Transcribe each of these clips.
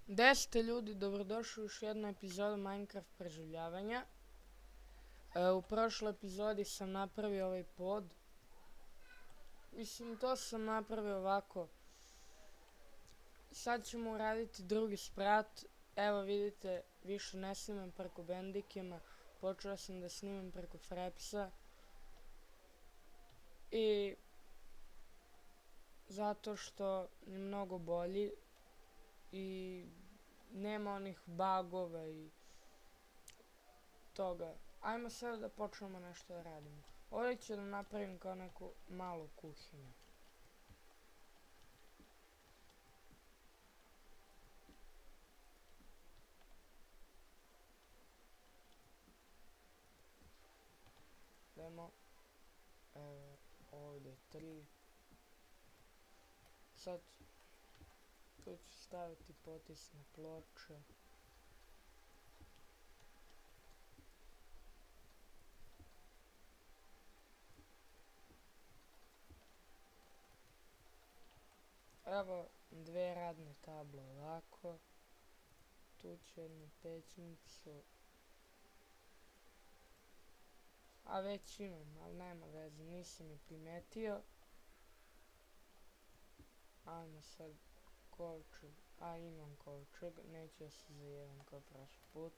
Gde ste ljudi, dobrodošli u još jednu epizodu Minecraft preživljavanja. U prošloj epizodi sam napravio ovaj pod. Mislim, to sam napravio ovako. Sad ćemo uraditi drugi sprat. Evo vidite, više ne snimam preko Bandicama. Počeo sam da snimam preko Frapsa. I zato što je mnogo bolji i nema onih bugova i toga. Ajmo sad da počnemo nešto da radimo. Ovdje ću da napravim kao neku malu kuhinju. Idemo. Ovdje je 3. Sad tu ću staviti potisne ploče. Evo dve radne table ovako. Tu ću jednu pećnicu. A već imam, ali nema veze, nisam je primetio. Ajmo sad kovčeg. A imam kovčeg, neću da se zajevam kao prošli put.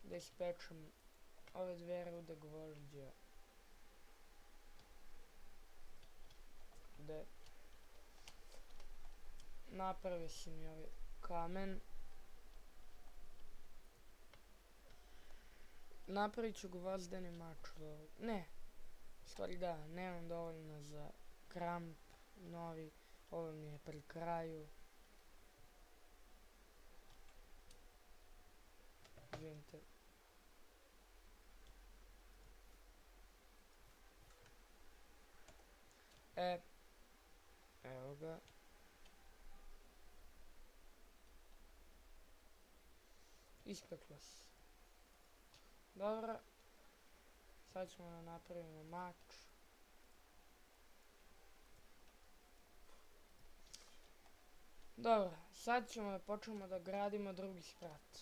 Da ispečem ove dve rude gvožđa. Da napravio sam i ovaj kamen. Napravit ću gvozdeni mač od ovog. Ne, stvari da, nemam dovoljno za kramp novi. Ovo mi je pri kraju. Izvinite. Evo ga. Ispeklo se. Dobro. Sad ćemo da napravimo mač. Dobro, sad ćemo da počnemo da gradimo drugi sprat.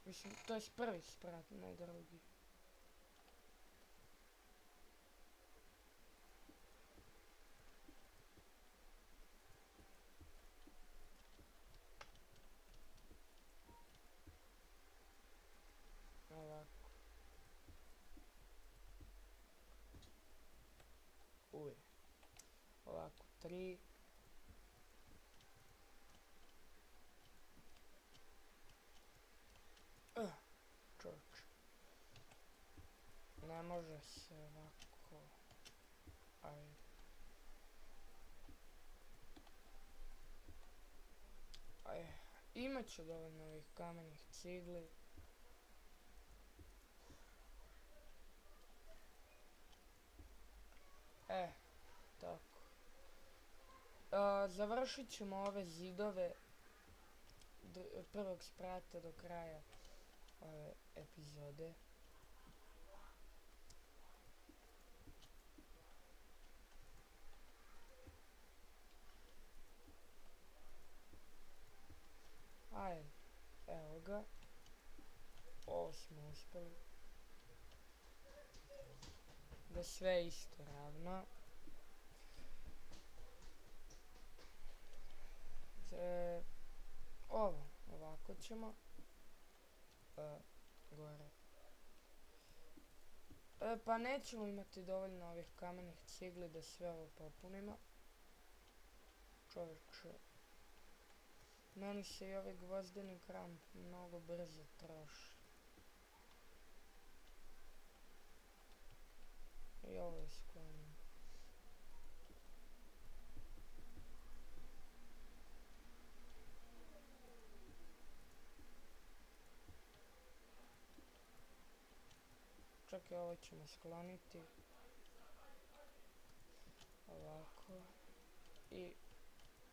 Mislim, to je prvi sprat, ne drugi. Ovako. Ovako, 3. Čovječ. Ne može se ovako. Ajde. Imat ću dovoljno ovih kamenih cigli. Tako. Završit ćemo ove zidove od prvog sprata do kraja ove epizode. Ajde, evo ga. Ovo smo uspjeli. Da sve isto ravno. Ovako ćemo. Gore. Pa nećemo imati dovoljno ovih kamenih cigli da sve ovo popunimo. Čovječe. Meni se i ovaj gvozdeni kramp mnogo brzo troši. I ovo je sklonim. Čak i ovo ćemo skloniti. Ovako. I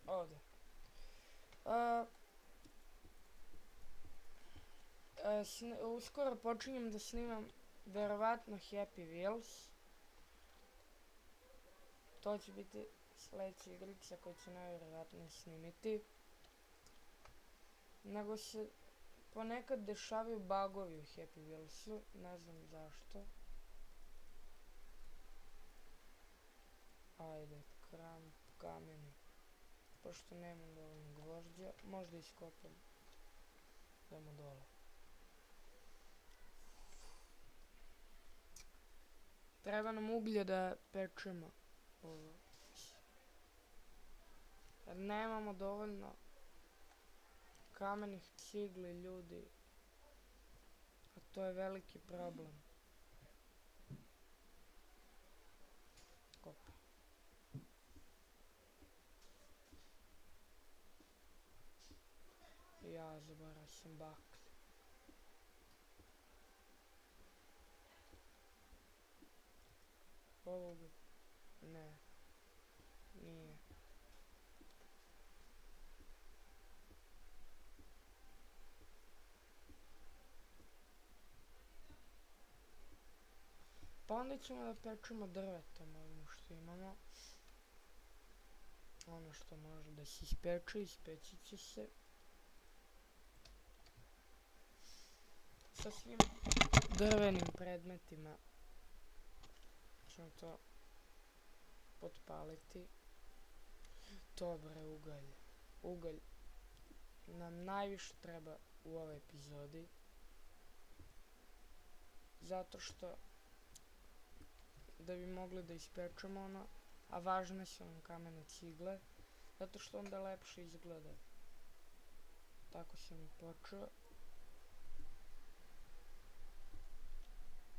ovdje. Uskoro počinjem da snimam verovatno Happy Wheels. To će biti sljedeća igrica koju ću najvjerojatnije snimiti. Nego se ponekad dešavaju bugovi u Happy Wheelsu, ne znam zašto. Ajde, kramp, kameni. Pošto nemam dovoljno gvožđa, možda iskopam. Idemo dole. Treba nam uglje da pečemo ovo. Jer nemamo dovoljno kamenih cigli, ljudi. A to je veliki problem. Kopaj. Ja zaboravio sam baklju. Ovoga... Ne. Nije. Pa onda ćemo da pečemo drvetom ovim što imamo. Ono što može da se ispeče, ispeći će se. Sa svim drvenim predmetima ćemo to potpaliti. Dobre, ugalj. Ugalj nam najviše treba u ovoj epizodi. Zato što da bi mogli da ispečemo ono, a važne su nam kamene cigle, zato što onda lepše izgleda. Tako sam i počeo.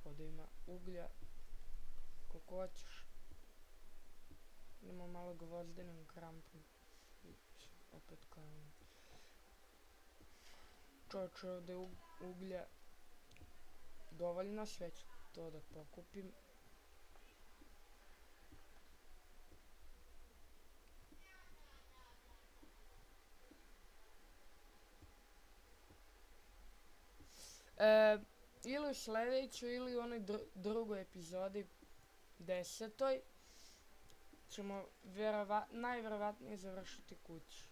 Ovdje ima uglja koliko hoćeš. Idemo malo gvozdenim krampom. Opet kamen. Čovječe, ovdje uglja dovoljno, sve ću to da pokupim. Ili u sljedećoj ili u onoj drugoj epizodi 10. ćemo najvjerovatnije završiti kuću.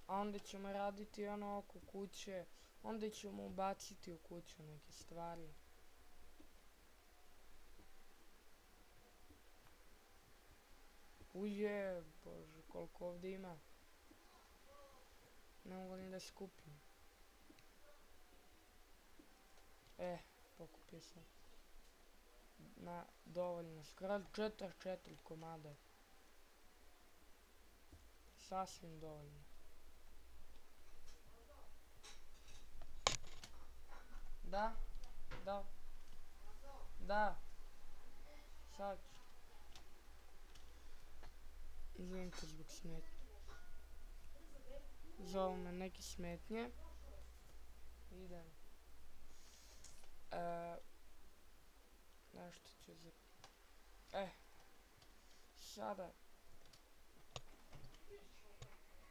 A onda ćemo raditi ono oko kuće, onda ćemo ubaciti u kuću neke stvari. Uje, bože, koliko ovdje ima. Ne mogu ni da skupim. Pokupio sam. Na dovoljno, skoro 44 komada. Sasvim dovoljno. Da, da, da, sad ću. Izvinite zbog smetnje. Zovu me neke smetnje. Idem. Nešto ću za... Sada.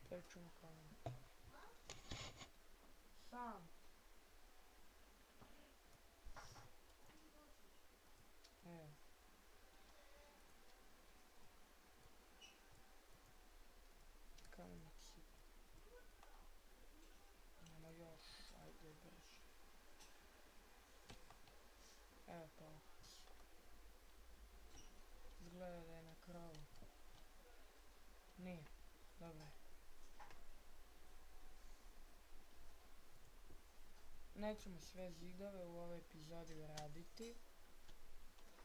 Pečemo kamen. Sam. Kamenak si. Nemo još, ajde brže. Evo palac. Izgleda da je na krovu. Nije, dobro je. Nećemo sve zidove u ovoj epizodi raditi.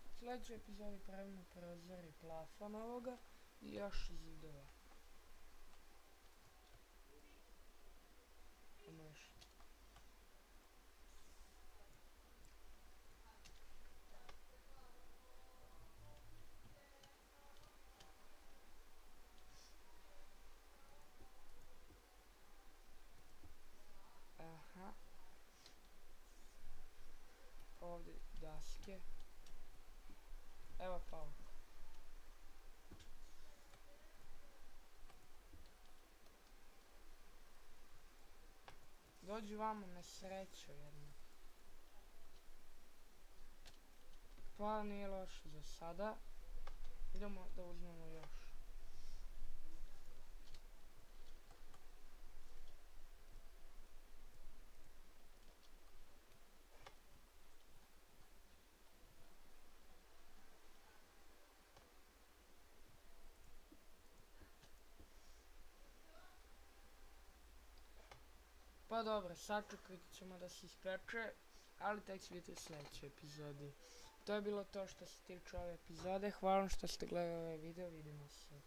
U sljedećoj epizodi pravimo prozor i plafon ovoga i još zidova. Može. Aha. Ovdje daske. Evo pao. Dođi vamo me srećo jedna. Pa nije loše za sada. Idemo da uzmemo još. Pa dobro, sačekat ćemo da se ispeče, ali tek će biti u sljedećoj epizodi. To je bilo to što se tiče ove epizode. Hvala što ste gledali ovaj video, vidimo se